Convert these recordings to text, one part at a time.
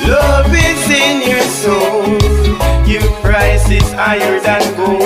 Love is in your soul. Your price is higher than gold.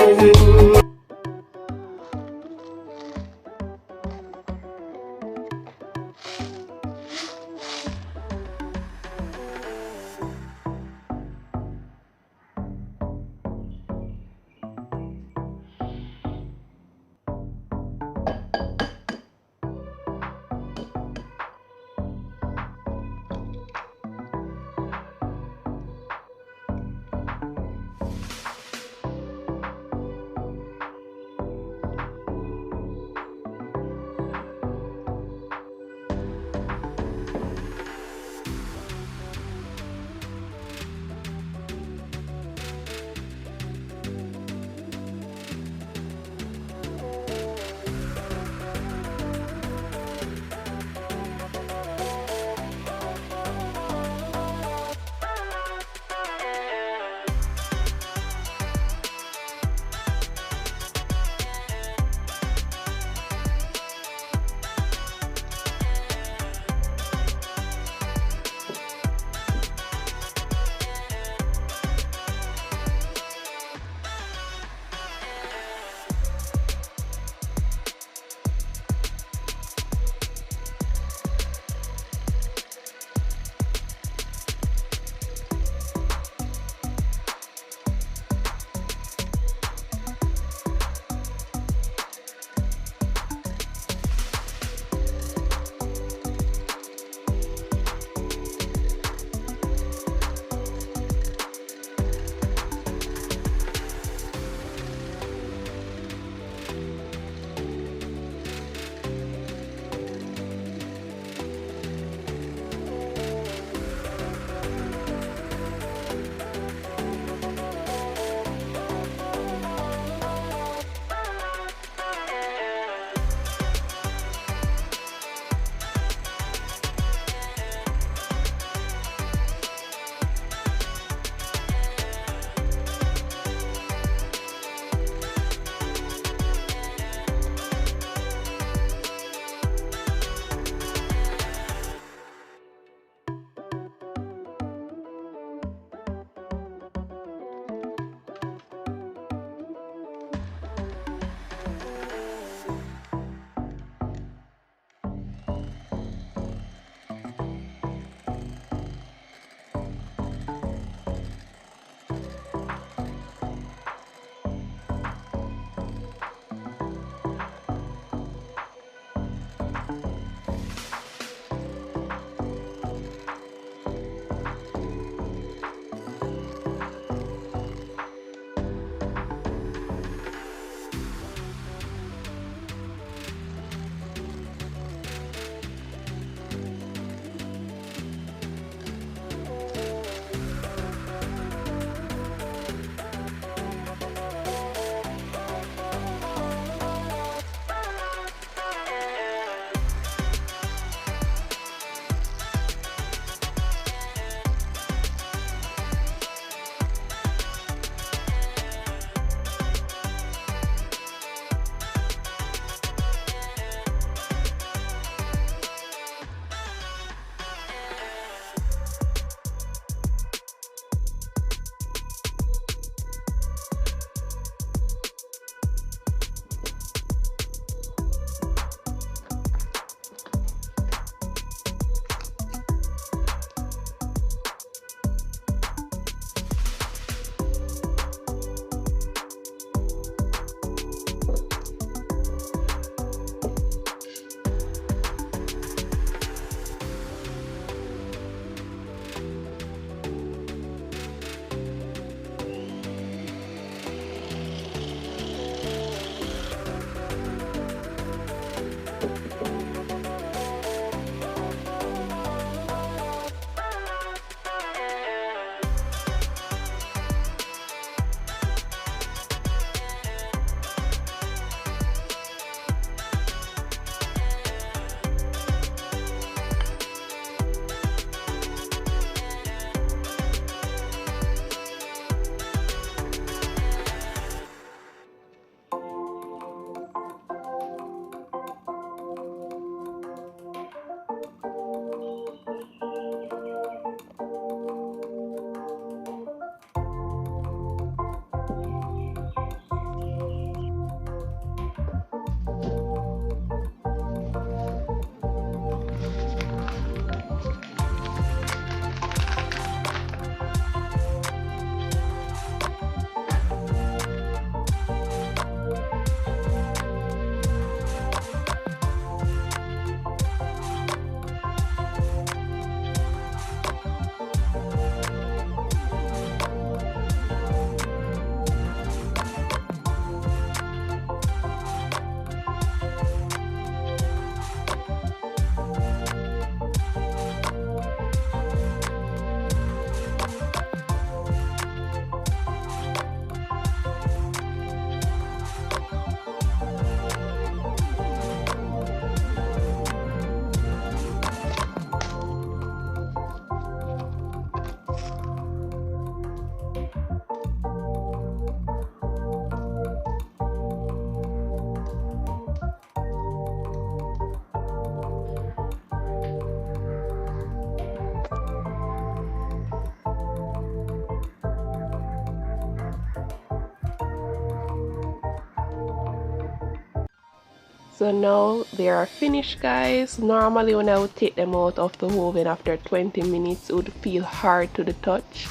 So now they are finished, guys. Normally when I would take them out of the oven after 20 minutes, it would feel hard to the touch,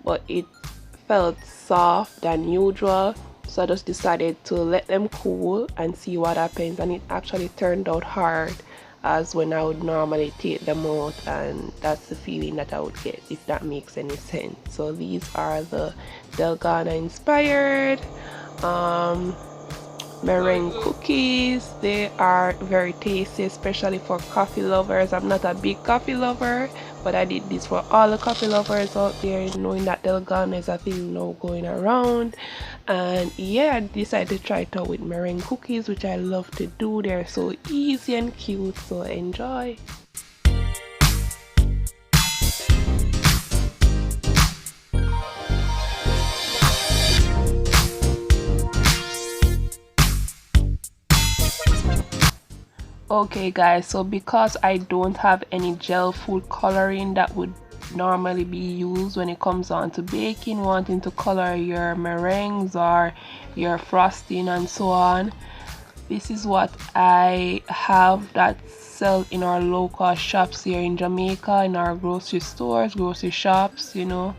but it felt soft than usual. So I just decided to let them cool and see what happens, and it actually turned out hard as when I would normally take them out, and that's the feeling that I would get, if that makes any sense. So these are the Dalgona inspired meringue cookies. They are very tasty, especially for coffee lovers. I'm not a big coffee lover, but I did this for all the coffee lovers out there, knowing that Dalgona is a thing now going around. And yeah, I decided to try it out with meringue cookies, which I love to do. They're so easy and cute, so enjoy. Okay guys, so because I don't have any gel food coloring that would normally be used when it comes on to baking, wanting to color your meringues or your frosting and so on, this is what I have that sell in our local shops here in Jamaica, in our grocery stores, grocery shops, you know.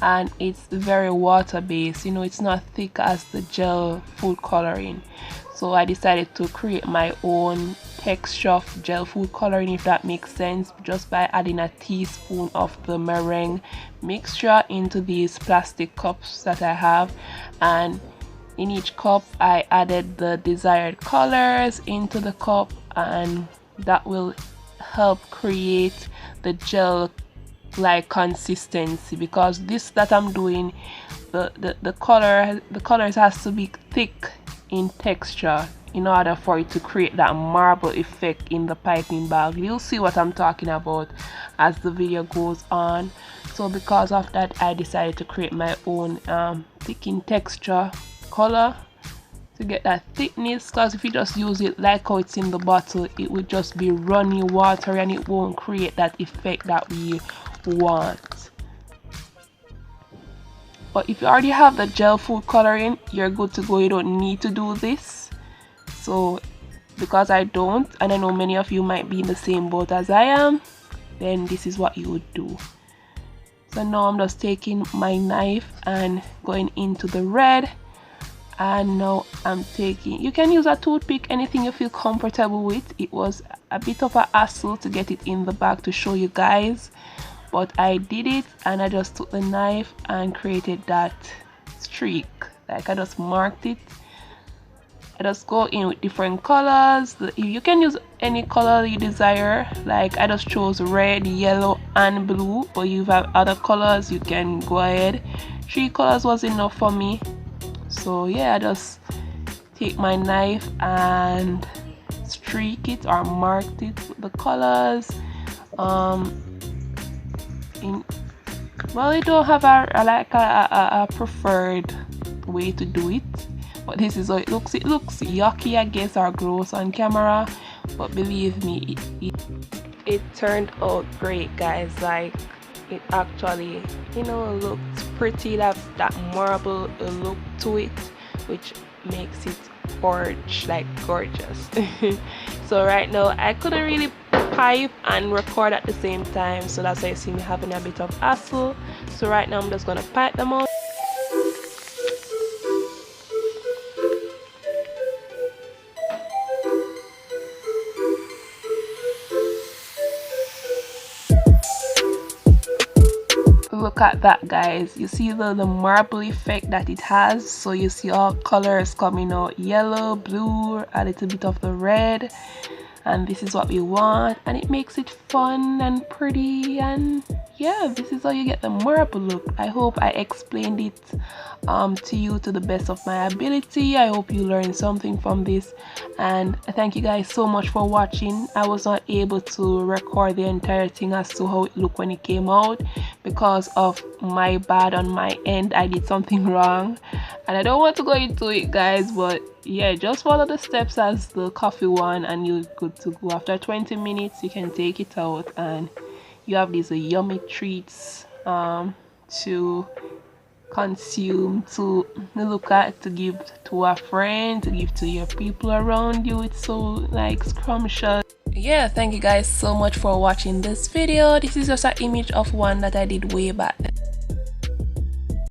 And it's very water based, you know, it's not thick as the gel food coloring. So I decided to create my own texture of gel food coloring, if that makes sense, just by adding a teaspoon of the meringue mixture into these plastic cups that I have, and in each cup I added the desired colors into the cup, and that will help create the gel like consistency, because this that I'm doing, the colors has to be thick in texture in order for it to create that marble effect in the piping bag. You'll see what I'm talking about as the video goes on. So because of that, I decided to create my own thick in texture color to get that thickness, because if you just use it like how it's in the bottle, it would just be runny, watery, and it won't create that effect that we want. But if you already have the gel food coloring, you're good to go. You don't need to do this. So because I don't, and I know many of you might be in the same boat as I am, then this is what you would do. So now I'm just taking my knife and going into the red, and now I'm taking, you can use a toothpick, anything you feel comfortable with. It was a bit of a hassle to get it in the bag to show you guys, but I did it, and I just took the knife and created that streak. Like I just marked it. I just go in with different colors. You can use any color you desire. Like I just chose red, yellow and blue, but you have other colors, you can go ahead. 3 colors was enough for me. So yeah, I just take my knife and streak it or marked it with the colors. Well, I don't have a preferred way to do it, but this is how it looks. It looks yucky, I guess, or gross on camera, but believe me, it turned out great, guys. Like it actually, you know, looks pretty. That marble look to it, which makes it gorgeous. So right now I couldn't really pipe and record at the same time, so that's why you see me having a bit of hassle. So right now I'm just gonna pipe them out. Look at that, guys. You see the marble effect that it has. So you see all colors coming out, yellow, blue, a little bit of the red, and this is what we want, and it makes it fun and pretty. And yeah, this is how you get the marble look. I hope I explained it to you to the best of my ability. I hope you learned something from this, and thank you guys so much for watching. I was not able to record the entire thing as to how it looked when it came out because of my bad on my end. I did something wrong, and I don't want to go into it, guys, but yeah, just follow the steps as the coffee one and you're good to go. After 20 minutes you can take it out and you have these yummy treats to consume, to look at, to give to a friend, to give to your people around you. It's so like scrumptious. Yeah, thank you guys so much for watching this video. This is just an image of one that I did way back then.